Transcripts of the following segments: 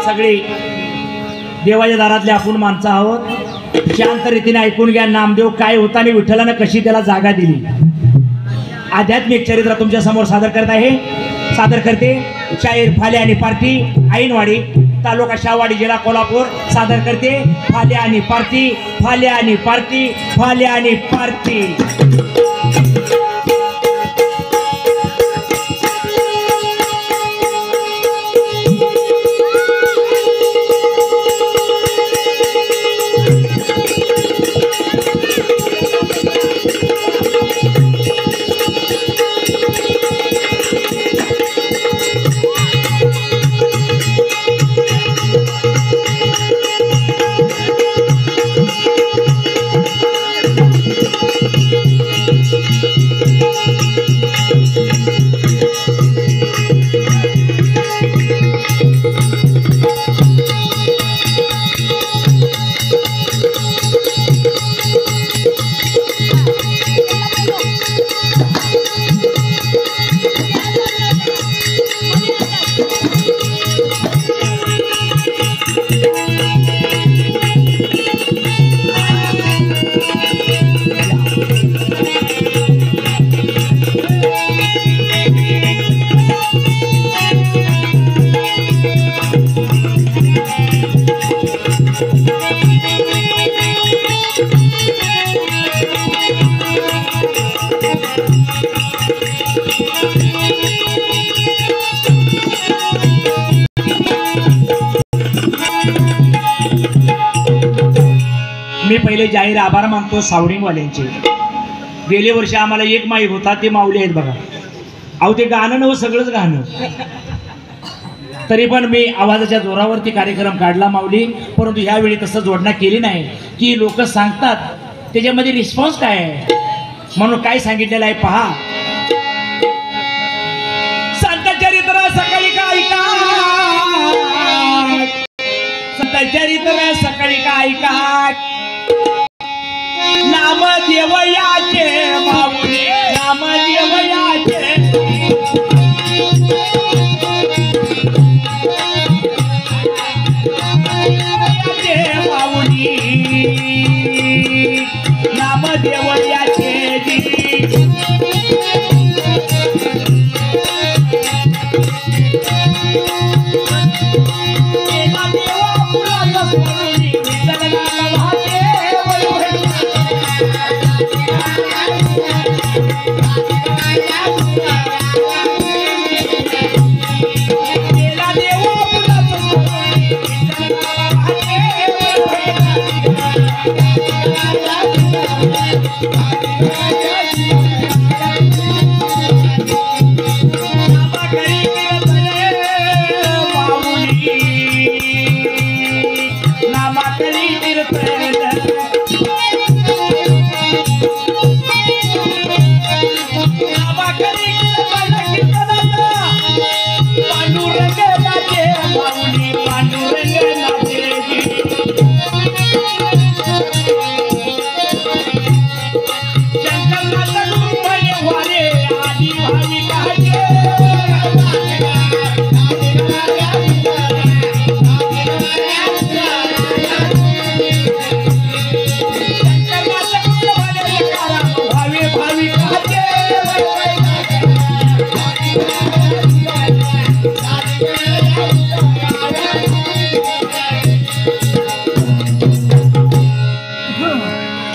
सगळे देवाच्या दारातले आपण माणसं आहोत। शांत रीतीने ऐकून घ्या। नामदेव काय होता आणि विठ्ठलानं कशी त्याला जागा दिली आध्यात्मिक चरित्र तुमच्या समोर सादर करत आहे। सादर करते शाहीर फाल्या आणि पार्टी ऐनवाडी तालुका शाहवाडी जिल्हा कोल्हापूर सादर करते फाल्या आणि पार्टी फाल्या आणि पार्टी फाल्या आणि पार्टी। मी पहिले जाहीर आभार मानतो सावडिंगवाल्यांचे। गेले वर्षी आम्हाला एक माईक होता ते माऊली आहेत बघा। अहो ते गाणं नव सगळंच गाणं तरी पण मी आवाजाच्या जोरावरती कार्यक्रम काढला माऊली। परंतु ह्यावेळी तसं जोडणा केली नाही की लोक सांगतात त्याच्यामध्ये रिस्पॉन्स काय आहे म्हणून काय सांगितलेलं आहे पहा। संत चरित्र सकाळी काय संत चरित्र सकाळी काय नाम देवयाचे माऊली नाम देवयाचे माऊली नाम देवयाचे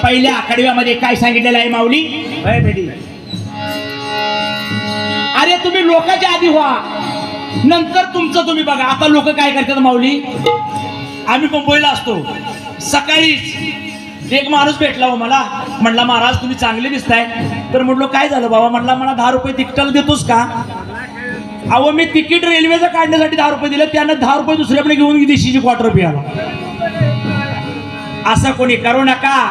पहिल्या आकडव्यामध्ये काय सांगितलेलं आहे माऊली? अरे तुम्ही लोकांच्या आधी व्हा नंतर तुमचं तुम्ही बघा। आता लोक काय करतात माऊली? आम्ही मुंबईला असतो सकाळीच एक माणूस भेटला हो मला म्हणला महाराज तुम्ही चांगले दिसताय। तर म्हटलो काय झालं बाबा? म्हणला मला 10 रुपये तिकिटाला देतोस का? अहो मी तिकीट रेल्वेचं काढण्यासाठी 10 रुपये दिले त्यानं 10 रुपये दुसऱ्याकडे घेऊन देशीची क्वार्टर पियाला। असं कोणी करू नका।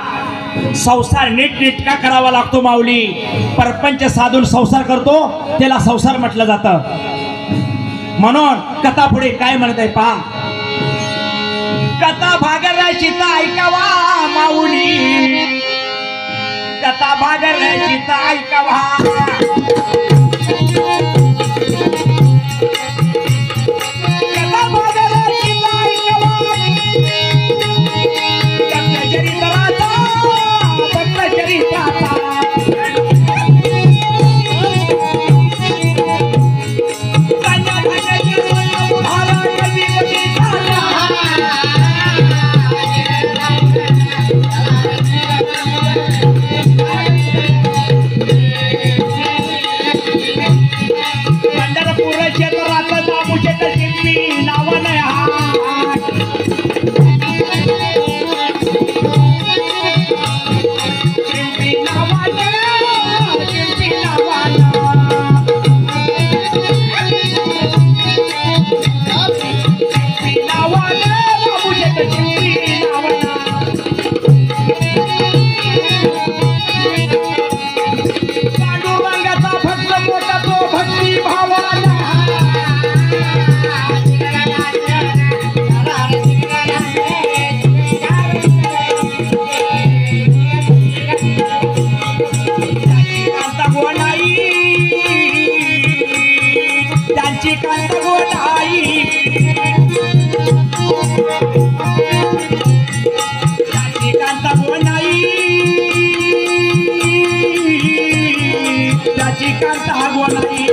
संसार नीटनेटका करावा लागतो माऊली। परपंच साधून संसार करतो त्याला संसार म्हटलं जातं। म्हणून कथा पुढे काय म्हणत आहे पहा। कथा भागराची ऐकावा माऊली कथा भागराची ऐकावा कथा भागराची प्राची कांत गोनाई प्राची कांत गोनाई प्राची कांत गोनाई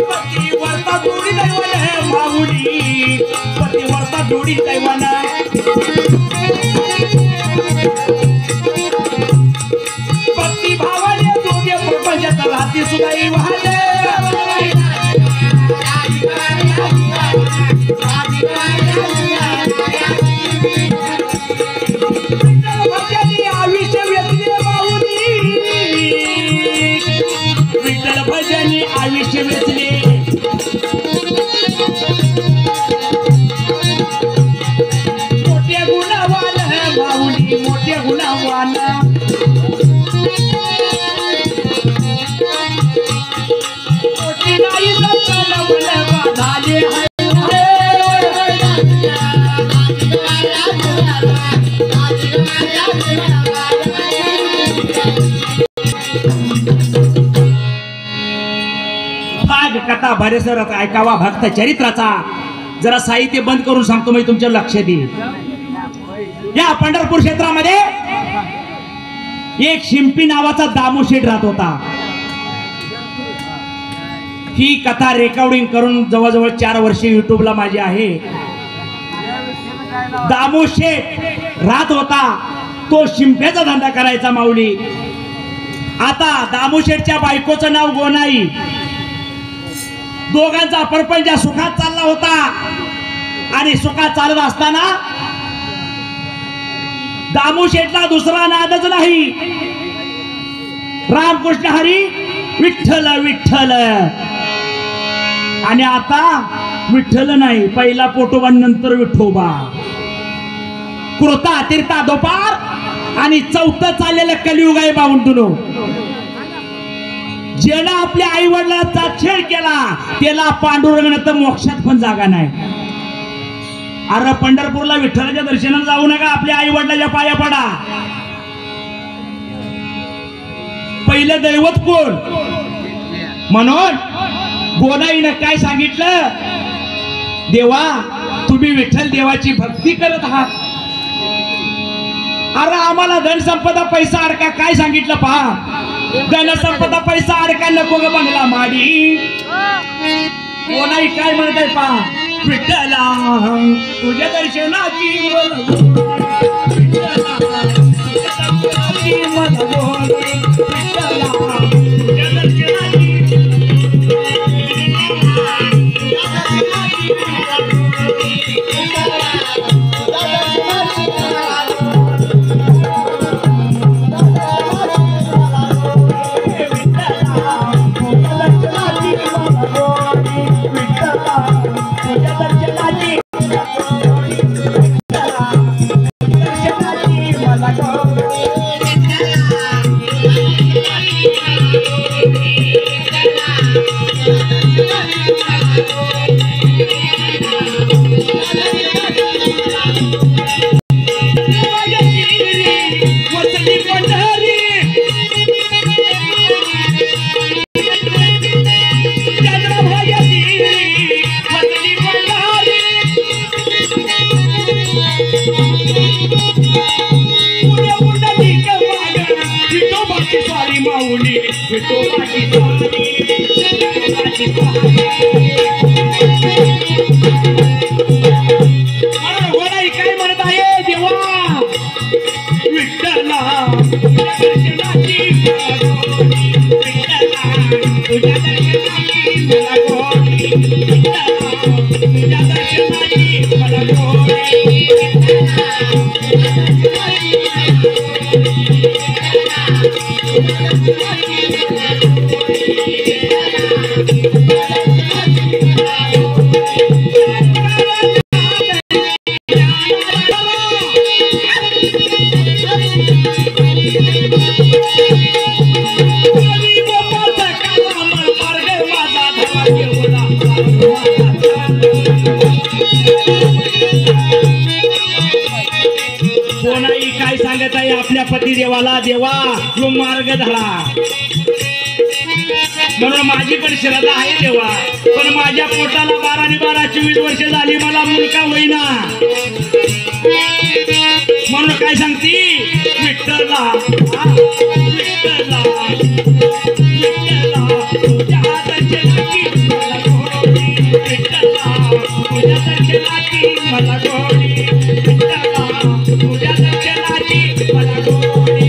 पतिवर्ता जोडी दैवान माऊली पतिवर्ता जोडी दैवान भक्ती भावाने दोघे प्रपंचात राहती सुदाई वाहते भजनी आयुष्य वेचले माऊली विठ्ठल भजनी आयुष्य वेचले मोठे गुणवान माऊली मोठे गुणवान मोठी नाही सत्ताला मला झाले भाग कथा भरेसर ऐकावा भक्त चरित्राचा जरा साहित्य बंद करून सांगतो मी तुमच्या लक्षात येईल या पंढरपूर क्षेत्रामध्ये एक शिंपी नावाचा दामू शेठ राहत होता ही कथा रेकॉर्डिंग करून जवळजवळ 4 वर्षे युट्यूबला माझी आहे दामू शेठ राहत होता तो शिंप्याचा धंदा करायचा माऊली आता दामू शेठच्या बायकोचं नाव गोनाई दोघांचा परपंच सुखात चालला होता आणि सुखात चालत असताना दामू शेठला दुसरा नादच नाही रामकृष्ण हरी विठ्ठल विठ्ठल आणि आता विठ्ठल नाही पहिला पोटोबा नंतर विठोबा कृता तीर्था दोपार आणि चौथं चाललेलं कलियुग आहे बावंतुनो ज्यानं आपल्या आई वडिलांचा छेड केला त्याला पांडुरंग तर मोक्षात पण जागा नाही अरे पंढरपूरला विठ्ठलाच्या दर्शनाला जाऊ नका आपल्या आई वडिलांच्या पाया पडा पहिलं दैवत कोण म्हणून गोनाईनं काय सांगितलं देवा तुम्ही विठ्ठल देवाची भक्ती करत आहात अरे आम्हाला धन संपदा पैसा अडका काय सांगितलं पहा धन संपदा पैसा अडका नको ग बंगला माडी कोणाही काय म्हणत आहे पहा विठ्ठला तुझ्या दर्शनाची विठ्ठला तुझ्या दर्शनाची काय म्हणत आहे देवा विठ्ठला तुझ्या दर्शनाची मला गोडी तुझ्या दर्शनाची मला गोडी कोणाही काय सांगत आहे आपल्या पती देवाला देवा जो मार्ग धरा म्हणून माझी पण श्रद्धा आहे देवा, पण माझ्या पोटाला 12 आणि 12 24 वर्ष झाली, मला मुलगा होईना. म्हणून काय सांगती, विठ्ठला विठ्ठला विठ्ठला तुझ्या हाताची लाठी मला गोडी, विठ्ठला तुझ्या हाताची लाठी मला गोडी, विठ्ठला तुझ्या हाताची लाठी मला गोडी,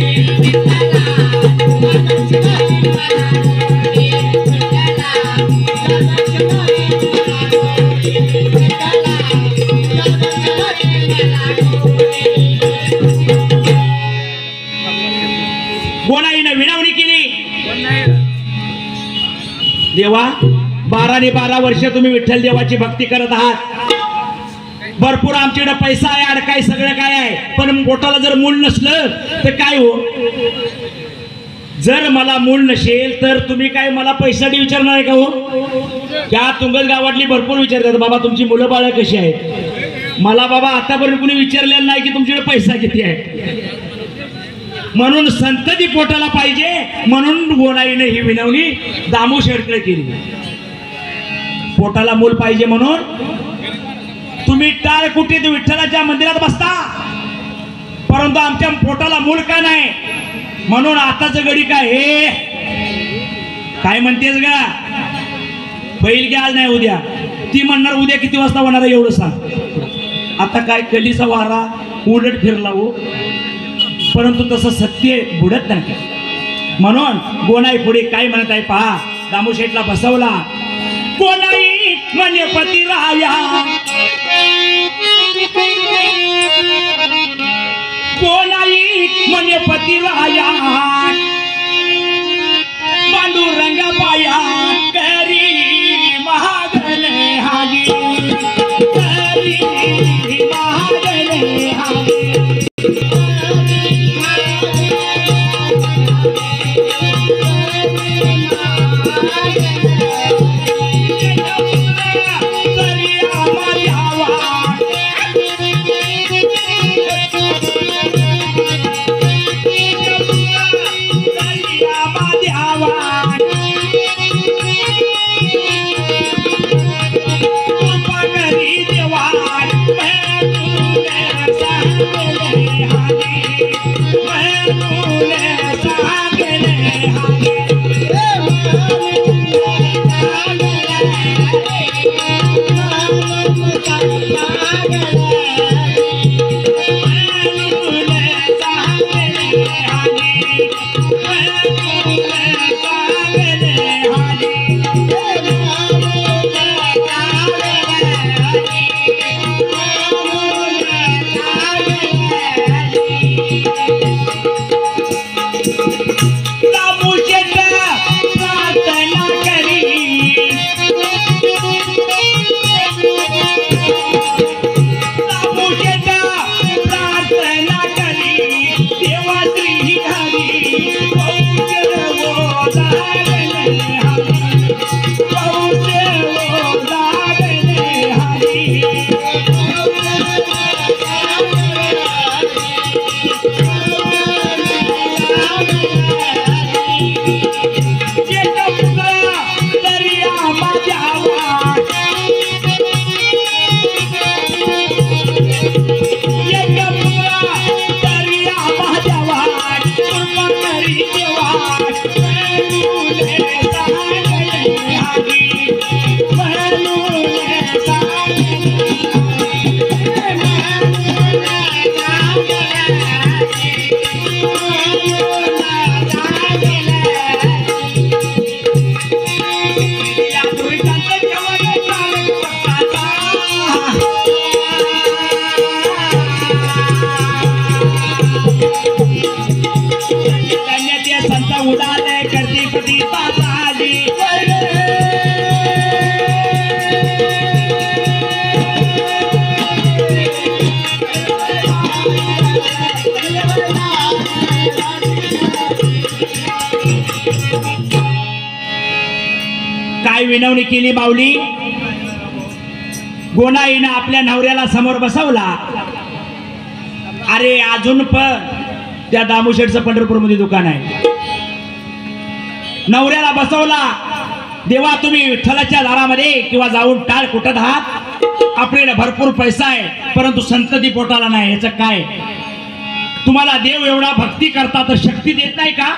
गोणाईनं विनवणी केली. देवा 12 आणि 12 वर्ष तुम्ही विठ्ठल देवाची भक्ती करत आहात, भरपूर आमच्याकडे पैसा आहे, अडकाय सगळं काय आहे, पण पोटाला जर मूल नसलं तर काय हो. जर मला मूल नसेल तर तुम्ही काय मला पैशासाठी विचारणार आहे का हो. त्या तुंगल गावातली भरपूर विचारतात, बाबा तुमची मुलं बाळ कशी आहेत. मला बाबा आतापर्यंत कुणी विचारलेलं नाही की तुमच्याकडे पैसा किती आहे. म्हणून संतती पोटाला पाहिजे, म्हणून गोणाईने ही विनवणी दामू शेडकडे केली. पोटाला मूल पाहिजे म्हणून तुम्ही टाळ कुटीत विठ्ठलाच्या मंदिरात बसता, परंतु आमच्या पोटाला मूल का नाही. म्हणून आताच गडी काय हे काय म्हणतेस गा, बैल घ्या आज नाही उद्या, ती म्हणणार उद्या किती वाजता होणार आहे एवढं सांग. आता काय कलीचा वारा उलट फिरला हो, परंतु तसं सत्य बुडत नाही. म्हणून गोणाई पुढे काय म्हणत आहे पहा. दामू शेठला बसवला. गोणाई म्हणे पती राया, गोणाई म्हणे पती राया, पांडुरंगा पाया करी महागणे हागी, करी महागणे हागी. काय विनवणी केली बावली. गोणाईनं आपल्या नवऱ्याला समोर बसवला. अरे अजून पण त्या दामू शेठचं पंढरपूर मध्ये दुकान आहे. नवऱ्याला बसवला देवा तुम्ही विठ्ठलाच्या दारामध्ये किंवा जाऊन टाळ कुटत आहात, आपल्याला भरपूर पैसा आहे परंतु संतती पोटाला नाही, याचं काय? तुम्हाला देव एवढा भक्ती करता तर शक्ती देत नाही का?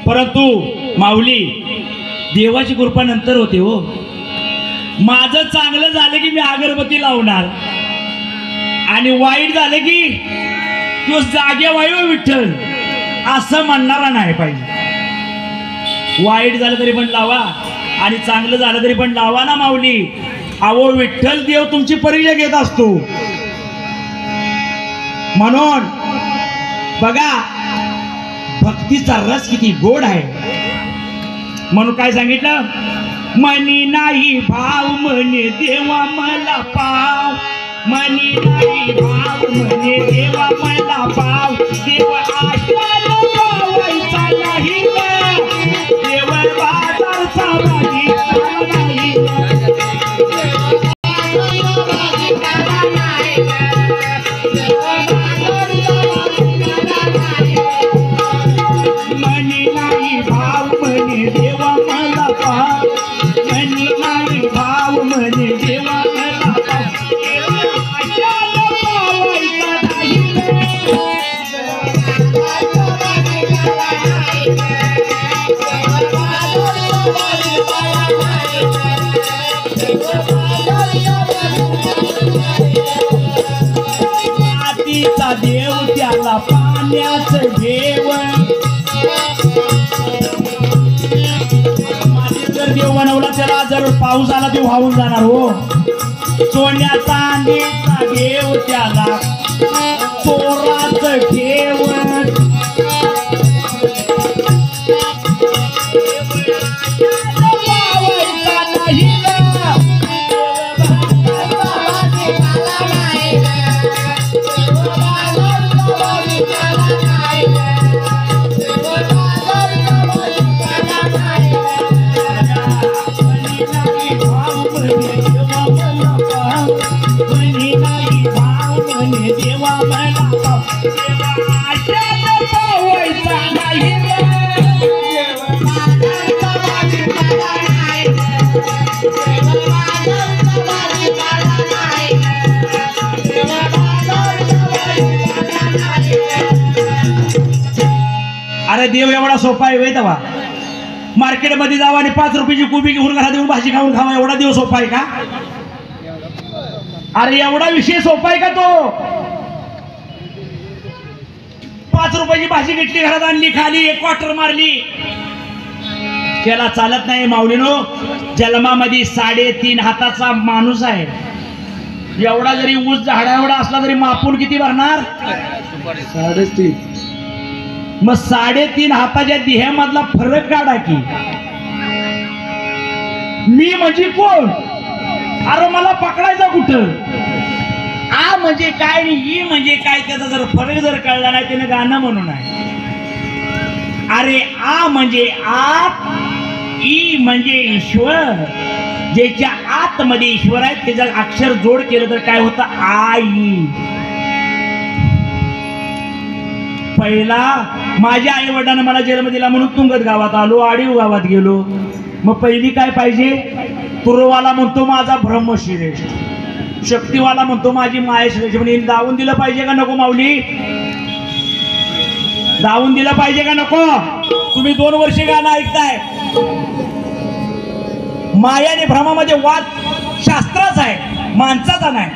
परंतु माऊली, देवाची कृपा नंतर होते हो. माझं चांगलं झालं की मी अगरबत्ती लावणार आणि वाईट झालं की तो जागेवाई विठ्ठल असं म्हणणारा नाही पाहिजे. वाईट झालं तरी पण लावा आणि चांगलं झालं तरी पण लावा ना माऊली. अहो विठ्ठल देव तुमची परीक्षा घेत असतो. म्हणून बघा भक्तीचा रस किती गोड आहे. म्हणून काय सांगितलं? मनी नाही भाव म्हणे देवा मला पाव, मनी नाही भाव म्हणे देवा मला पाव, देव आशाला पावायचा नाही, देव बाजारचा भाजीपाला नाही. मनी नाही भाव म्हणे देवा मला पाव, मनी नाही भाव म्हणे देवा मला पाव, मातीचा देव त्याला पाण्याचं जेवण. मातीत जर देव बनवला त्याला जर पाऊस आला ते वाहून जाणार हो. सोन्या चांदीचा देव त्याला चोराचं ठेवण. अरे देव एवढा सोपा आहे वेळ तेव्हा. मार्केटमध्ये जावा आणि 5 रुपयाची कोबी घेऊन घरात येऊन भाजी खाऊन खावा, एवढा देव सोपा आहे का? अरे एवढा विषय सोपा आहे का तो? 5 रुपयाची भाजी घेतली, घरात आणली, खाली 1 क्वार्टर मारली, त्याला चालत नाही माऊलीनो. जन्मामध्ये 3.5 हाताचा माणूस आहे. एवढा जरी ऊस झाडा एवढा असला तरी मापून किती भरणार? 3.5. मग 3.5 हाताच्या देहामधला फरक काढा की. मी म्हणजे कोण? अरे मला पकडायचा कुठं? आ म्हणजे काय आणि ई म्हणजे काय, त्याचा जर फरक जर कळला नाही त्याने गाणं म्हणून आहे. अरे आ म्हणजे आत, ई म्हणजे ईश्वर. ज्याच्या आतमध्ये ईश्वर आहे त्याच्या अक्षर जोड केलं तर काय होतं? आई. पहिला माझ्या आई वडिलांना मला जन्म दिला म्हणून तुंगत गावात आलो, आडीव गावात गेलो. मग पहिली काय पाहिजे? तुरवाला म्हणतो माझा ब्रह्मश्रेष्ठ, शक्तीवाला म्हणतो माझी माया श्रेष्ठ. म्हणजे दावून दिलं पाहिजे का नको माऊली? दावून दिलं पाहिजे का नको? तुम्ही 2 वर्ष गाणं ऐकताय. माया आणि भ्रमामध्ये वाद शास्त्राचा आहे, माणसाचा नाही.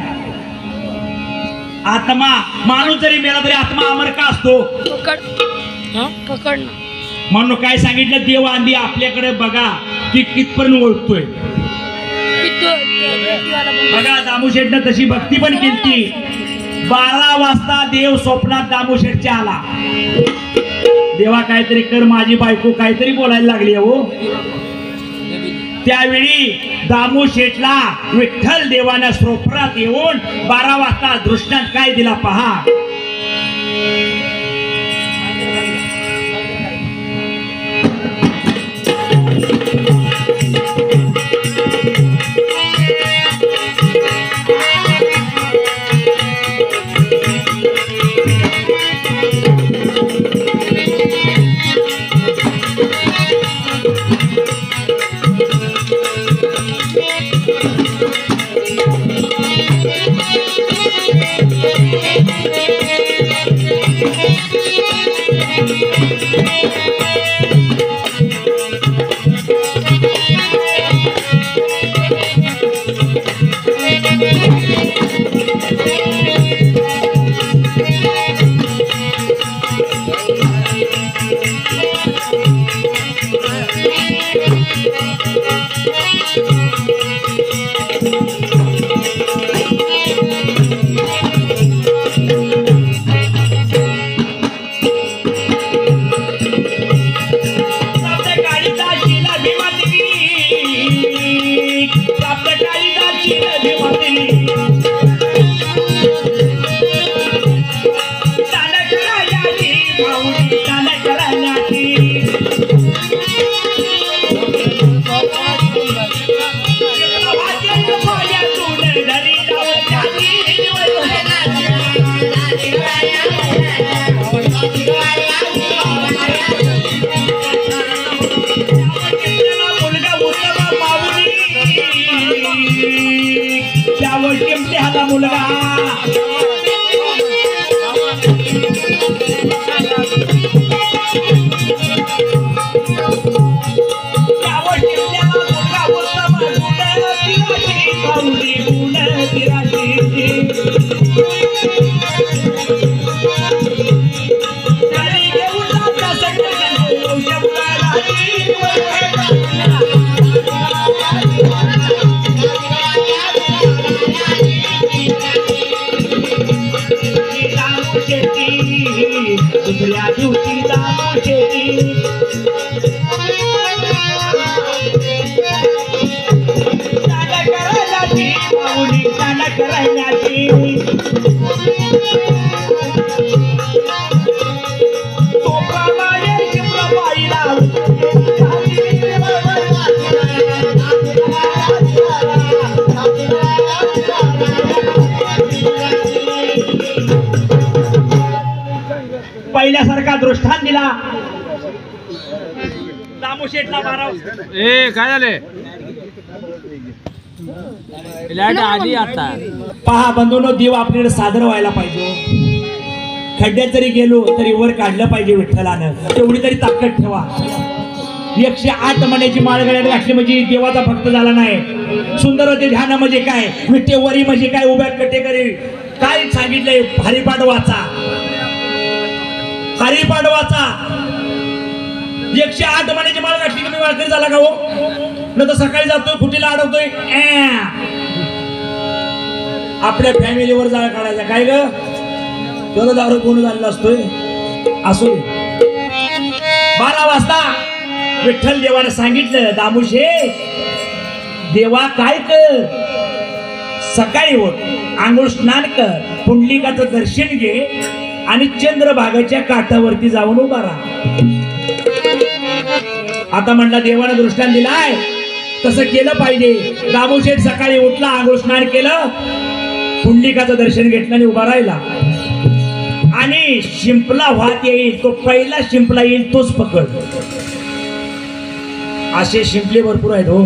आत्मा माणूस जरी मेला तरी आत्मा अमर का असतो? पकड. म्हणून काय सांगितलं? देव आंधी आपल्याकडे बघा की कितपर्यंत ओळखतोय. बघा दामूशेठनं तशी भक्ती पण केली. 12 वाजता देव स्वप्नात दामूशेठच्या आला. देवा काहीतरी कर, माझी बायको काहीतरी बोलायला लागली हो. त्यावेळी दामूशेठला विठ्ठल देवानं स्वप्नात येऊन 12 वाजता दृष्टांत काय दिला पहा. दामू शेठला 12 ए काय झाले लाईट आली आता. पहा बंधूंनो, देव आपल्याकडे सादर व्हायला पाहिजे. खड्ड्यात जरी गेलो तरी वर काढलं पाहिजे विठ्ठलानं. तेवढी तरी ताकद ठेवा. 108 महिन्याची माळ गळ्यात घातली म्हणजे देवाचा भक्त झाला नाही. सुंदर होते ध्यान म्हणजे काय, विठ्ठेवरी म्हणजे काय, उभ्या कटेकरी काय सांगितलंय. हरिपाठ वाचा, हरिपाठ वाचा. 108 महिन्याची माळ घातली की मी वाळकरी झाला का हो? न तर सकाळी जातोय फुटीला अडवतोय. आपल्या फॅमिलीवर जाळ काढायचा काय ग? तुला दारू कोण झालेला असतोय. असो 12 वाजता विठ्ठल देवाने सांगितलं, दामुशे देवा काय कर, सकाळी उठ, आंघोळ स्नान कर, पुंडलिकाचं दर्शन घे आणि चंद्रभागाच्या काठावरती जाऊन उभा राहा. आता म्हणला देवाने दृष्टांत दिलाय तसं केलं पाहिजे. दामुशेठ सकाळी उठला, आंघोळ स्नान केलं, पुंडलिकाचं दर्शन घेतलं आणि उभा राहिला. आणि शिंपला वाहत येईल, तो पहिला शिंपला येईल तोच पकड. असे शिंपले भरपूर आहेत हो,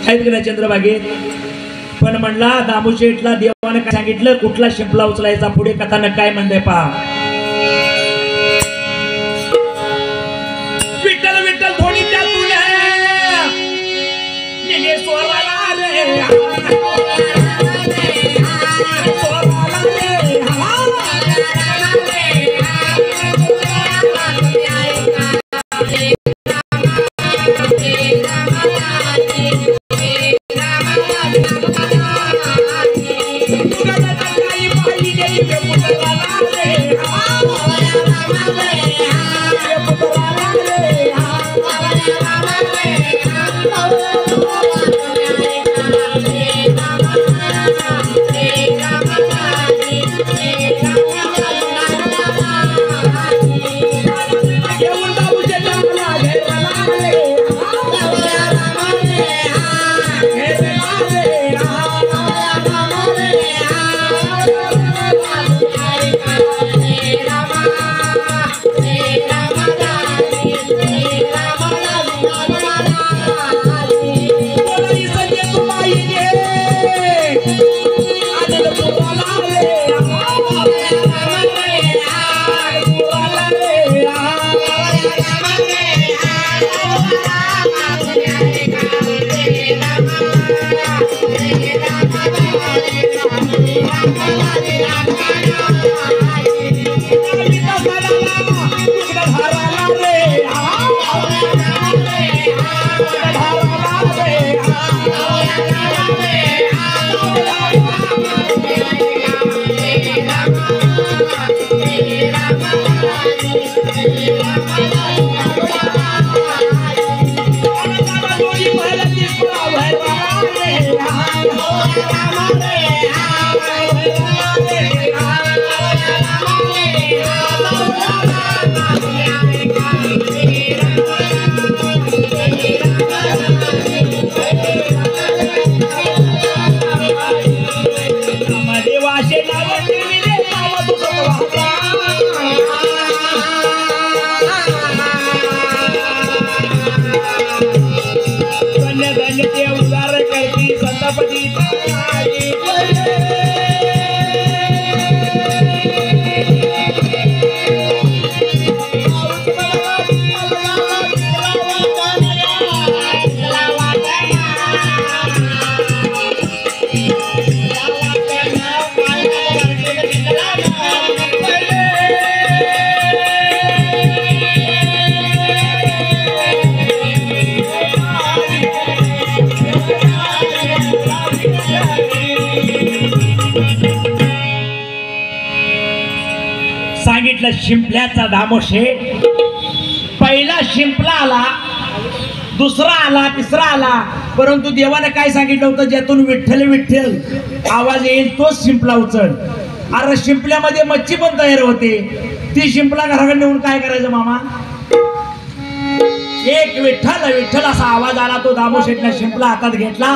आहेत का चंद्रभागेत. पण म्हणला दामुशेठला देवाने काय सांगितलं, कुठला शिंपला उचलायचा. पुढे कथानक काय म्हणते पहा. विठ्ठल विठ्ठल थोडी त्या तुला निघे स्वराला रे, सांगितलं शिंपल्याचा दामोशे. पहिला शिंपला आला, दुसरा आला, तिसरा आला, परंतु देवाने काय सांगितलं होतं, ज्यातून विठ्ठल विठ्ठल आवाज येईल तोच शिंपला उचल. अरे शिंपल्यामध्ये मच्छी पण तयार होते, ती शिंपला घराकडे नेऊन काय करायचं मामा. एक विठ्ठल विठ्ठल असा आवाज आला, तो दामोशेठने शिंपला हातात घेतला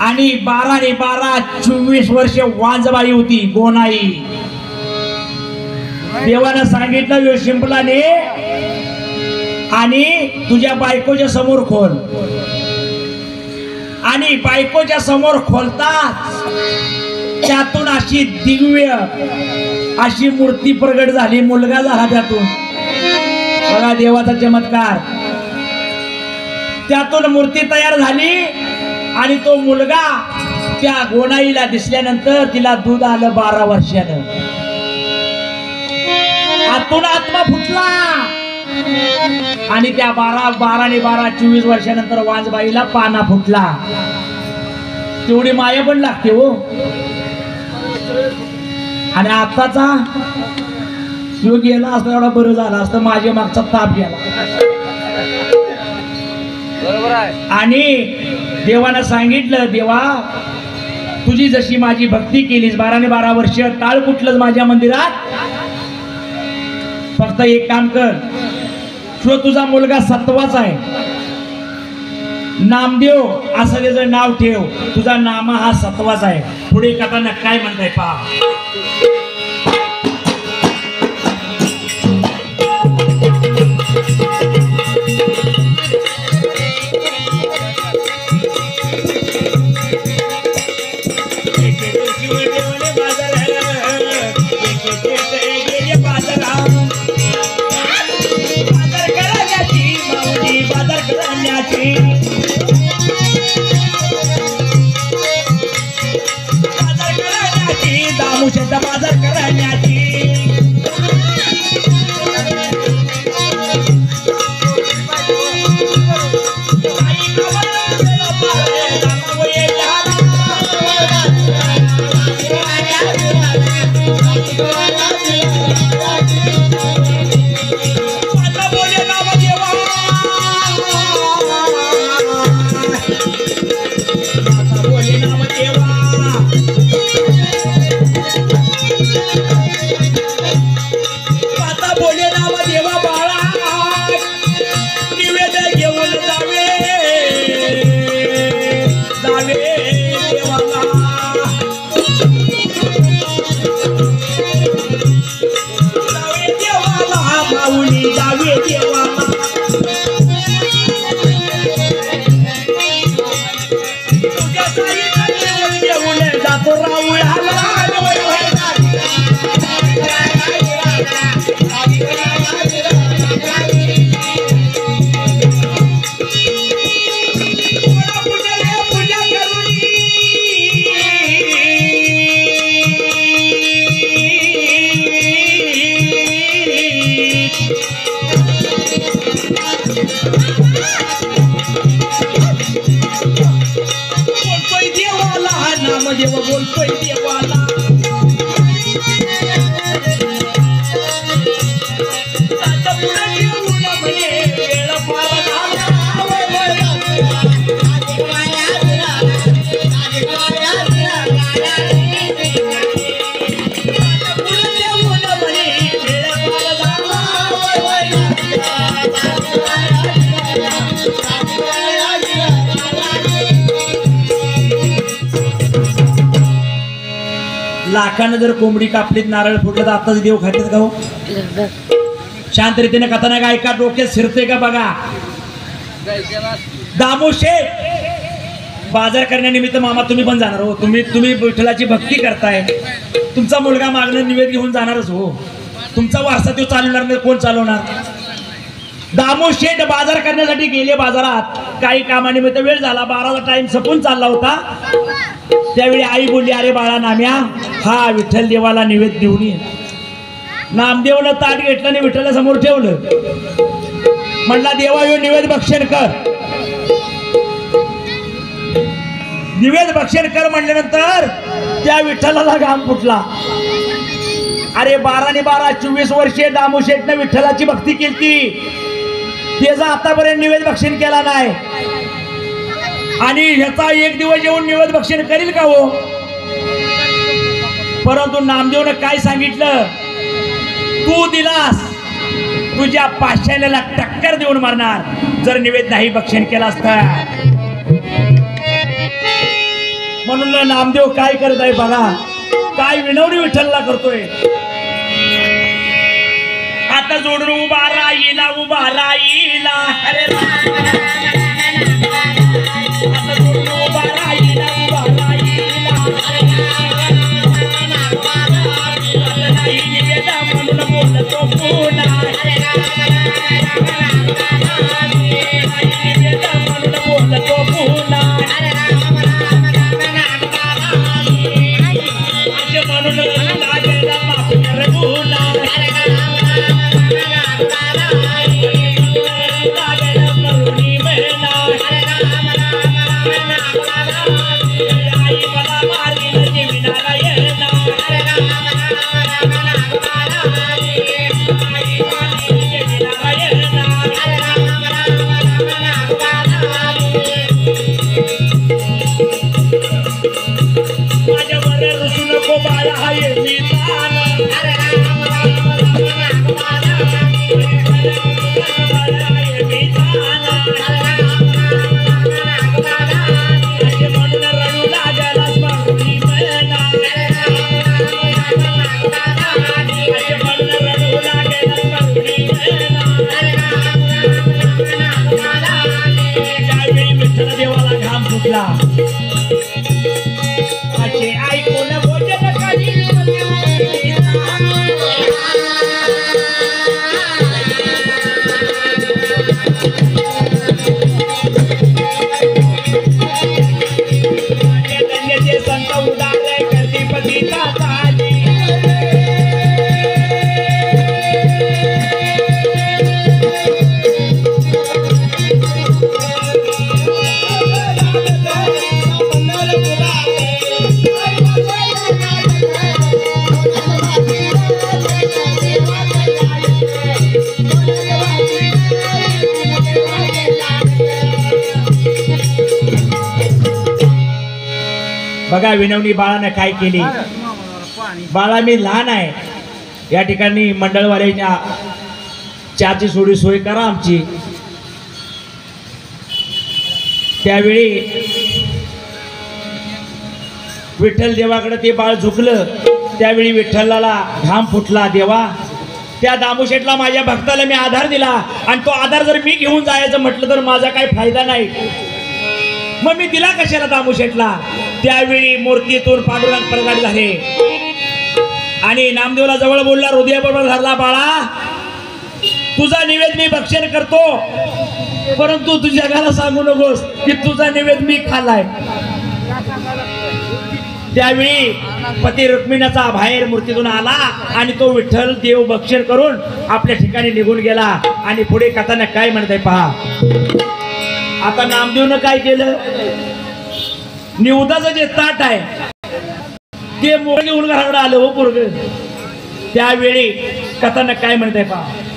आणि 12 ने 12 24 वर्ष वांजबाई होती, गोनाई. देवानं सांगितलं शिंपलाने आणि तुझ्या बायकोच्या समोर खोल. आणि बायकोच्या समोर खोलताच त्यातून अशी दिव्य अशी मूर्ती प्रगट झाली, मुलगा झाला त्यातून. बघा देवाचा चमत्कार. त्यातून मूर्ती तयार झाली आणि तो मुलगा त्या गोनाईला दिसल्यानंतर तिला दूध आलं 12 वर्षानं. आतून आत्मा फुटला आणि त्या 12 आणि 12 24 वर्षानंतर वाजबाईला पाना फुटला. तेवढी माया पण लागते हो. आणि आताचा तो गेला असता एवढा बरं झाला असतं, माझ्या मागचा ताप गेला. बरोबर आहे. आणि देवानं सांगितलं, देवा तुझी जशी माझी भक्ती केलीस 12 आणि 12 वर्ष टाळ कुठलंच माझ्या मंदिरात. फक्त एक काम कर, तो तुझा मुलगा सत्वाचा आहे, नामदेव असं त्याचं नाव ठेव. तुझा नामा हा सत्वाचा आहे. पुढे कथानक काय म्हणताय पहा. दामुशेचा बाजार करण्याची देव बोलतोय देवाला. लाखानं जर कोंबडी कापलीत, नारळ फुटलं तर आताच देव खातात का हो? शांत रीतीने कथानक ऐका, डोक्यात शिरते का बघा. दामोशेठ बाजार करण्यानिमित्त मामा तुम्ही पण जाणार हो. तुम्ही विठ्ठलाची भक्ती करताय. तुमचा मुलगा मागणं निवेद घेऊन जाणारच हो. तुमचा वारसा तो चालवणार नाही, कोण चालवणार? दामोशेठ बाजार करण्यासाठी गेले बाजारात. काही कामानिमित्त वेळ झाला, 12चा टाइम संपून चालला होता. त्यावेळी आई बोलली, अरे बाळा नाम्या, हा विठ्ठल देवाला निवेद देऊन ये. नामदेवनं ताट घेतलं आणि विठ्ठला समोर ठेवलं. म्हणला, देवा यो निवेद भक्षण कर. निवेद भक्षण कर म्हणल्यानंतर त्या विठ्ठलाला घाम फुटला. अरे 12 आणि 12 24 वर्षे दामोशेठनं विठ्ठलाची भक्ती केली, त्याचा आतापर्यंत निवेद भक्षण केला नाही. आणि ह्याचा एक दिवस येऊन निवेद भक्षण करील का हो? परंतु नामदेवनं काय सांगितलं, तू दिलास, तुझ्या पाशाल्याला टक्कर देऊन मारणार जर निवेद नाही भक्षण केला असता. म्हणून नामदेव काय करत आहे बघा, काय विनवणी विठ्ठलला करतोय. हात जोडून उभा राहिला उभा राहिला अरे हात जोडून उभा राहिला उभा राहिला नाही निवेदा म्हणून बोलतो पुन्हा निवेदा म्हणून बोलतो पुन्हा असे म्हणून लागेला माफ कर गुन्हा लागेला करुणी मेना आई मला मारील जीवनाला येना माझ्यावर रुसू नको बाळा हाय मी तान म्हणून रडू लागला मारुनी मेना म्हणून रडू लागला मारुनी मेना त्यावेळी विठ्ठल देवाला घाम फुटला असे ऐकून भोजन करी धन्याचे संत उदारे करती पतीचा चाली बघा विनवणी बाळानं काय केली बाळा मी लहान आहे या ठिकाणी मंडळवाल्याच्या चहाची सोडी सोय करा आमची त्यावेळी विठ्ठल देवाकडे ते बाळ झुकलं त्यावेळी विठ्ठलाला घाम फुटला देवा त्या दामूशेठला माझ्या भक्ताला मी आधार दिला आणि तो आधार जर मी घेऊन जायचं म्हटलं तर माझा काही फायदा नाही मग मी दिला कशाला दामूशेठला त्यावेळी मूर्तीतून पांडुरंग प्रगट झाले आणि नामदेवला जवळ बोलला हृदयाबरोबर धरला बाळा तुझा निवेद मी भक्षण करतो परंतु तू जगाला सांगू नकोस की तुझा निवेद मी खाल्लाय त्यावेळी पती रुक्मिणीचा बाहेर मूर्तीतून आला आणि तो विठ्ठल देव भक्षण करून आपल्या ठिकाणी निघून गेला आणि पुढे कथानक काय म्हणताय पहा आता नामदेवनं काय केलं निवदाचं जे ताट आहे ते मोळ घेऊन घराकडे आलं हो पोरग त्यावेळी कथानक काय म्हणताय पहा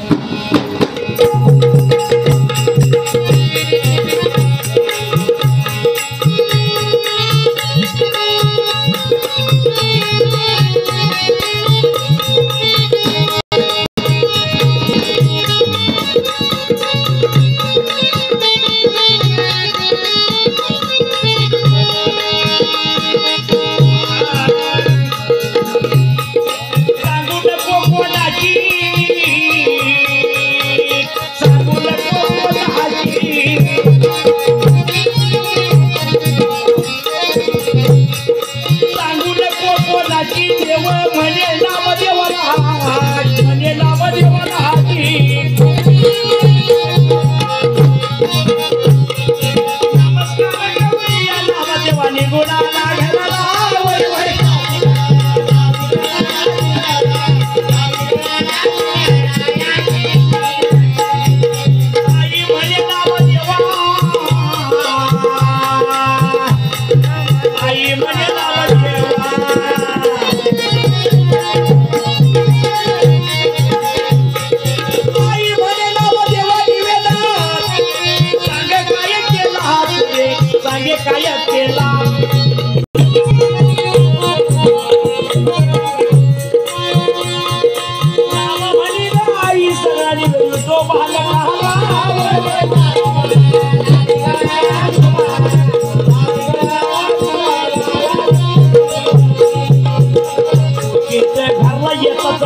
घरला येतात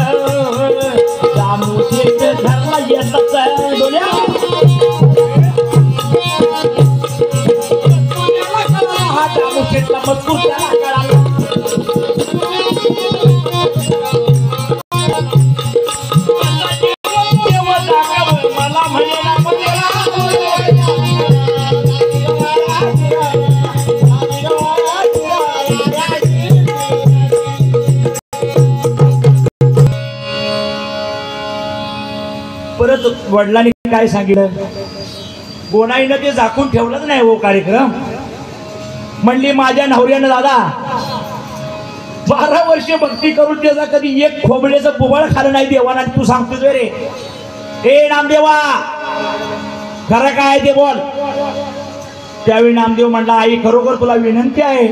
दामू वडिलांनी काय सांगितलं, गोनाईनं ते झाकून ठेवलंच नाही हो कार्यक्रम. म्हणली माझ्या नवऱ्यानं दादा 12 वर्ष भक्ती करून त्याचा कधी एक खोबड्याचं बुबळ खाल्लं नाही देवाना. तू सांगतोस रे हे नामदेवा खरं काय ते बोल. त्यावेळी नामदेव म्हणला आई खरोखर तुला विनंती आहे.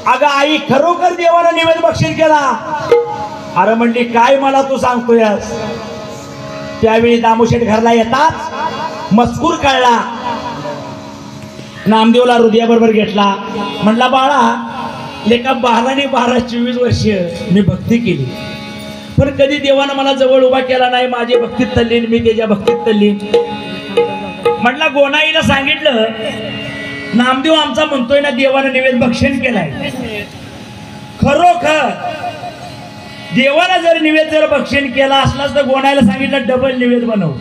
अगं आई खरोखर देवाला निवेद बक्षीस केला. अरे म्हणली काय मला तू सांगतोयस. त्यावेळी दामोशेठ घरला येतात मजकूर कळला. नामदेवला हृदयाबरोबर घेतला. म्हणला बाळा लेका 12 24 वर्ष मी भक्ती केली पण कधी देवानं मला जवळ उभा केला नाही. माझी भक्तीत तल्लीन मी त्याच्या भक्तीत तल्लीन. म्हटला गोनाईला सांगितलं नामदेव आमचा म्हणतोय ना देवानं निवेद बक्षण केलाय. खरोखर देवानं जर निवेद बक्षण केला असलाच तर गोनाईला सांगितलं डबल निवेद बनव.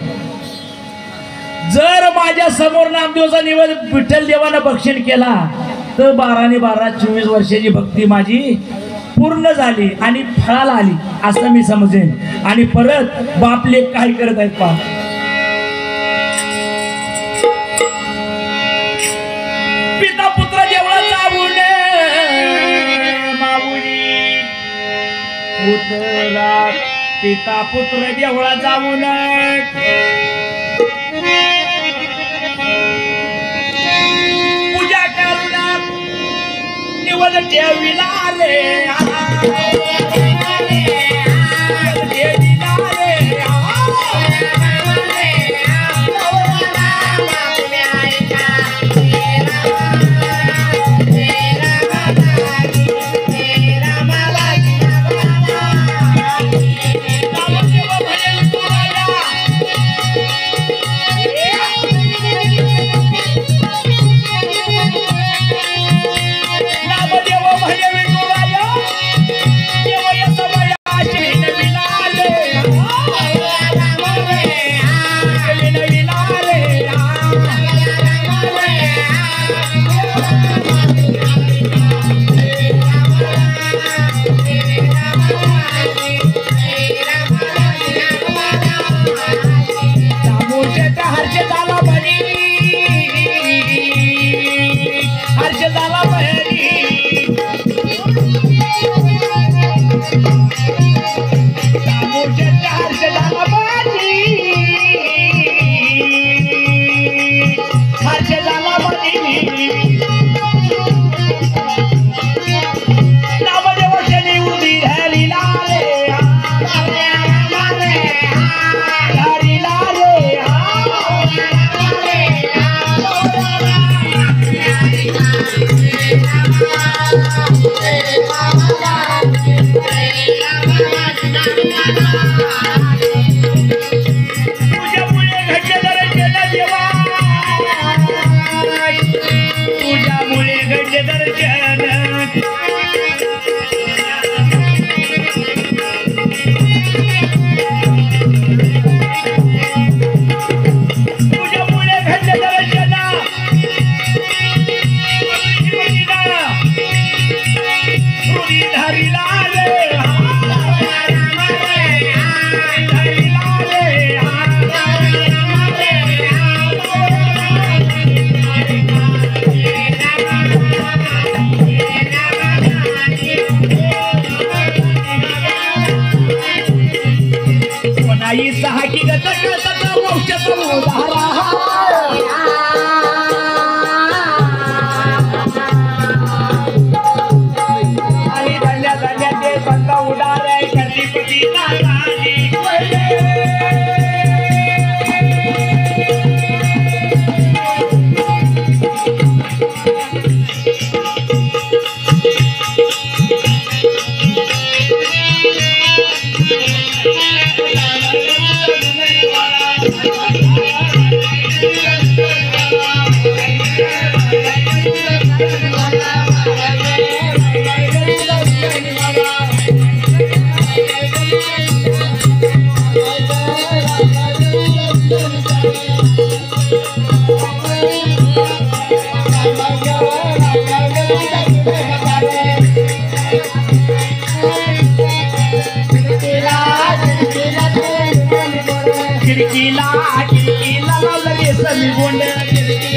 जर माझ्या समोर नामदेवचा निवेद विठ्ठल देवानं बक्षण केला तर 12 24 वर्षाची भक्ती माझी पूर्ण झाली आणि फळाला आली असं मी समजेन. आणि परत बापले काय करत आहेत पा. पिता पुत्र देवळा जाऊन माऊली पुत्रा पिता पुत्र देवळा जाऊन पूजा करून निवड ठेविला रे खिडकीला खिडकीला लावलं रेशमी गोंड खिडकीला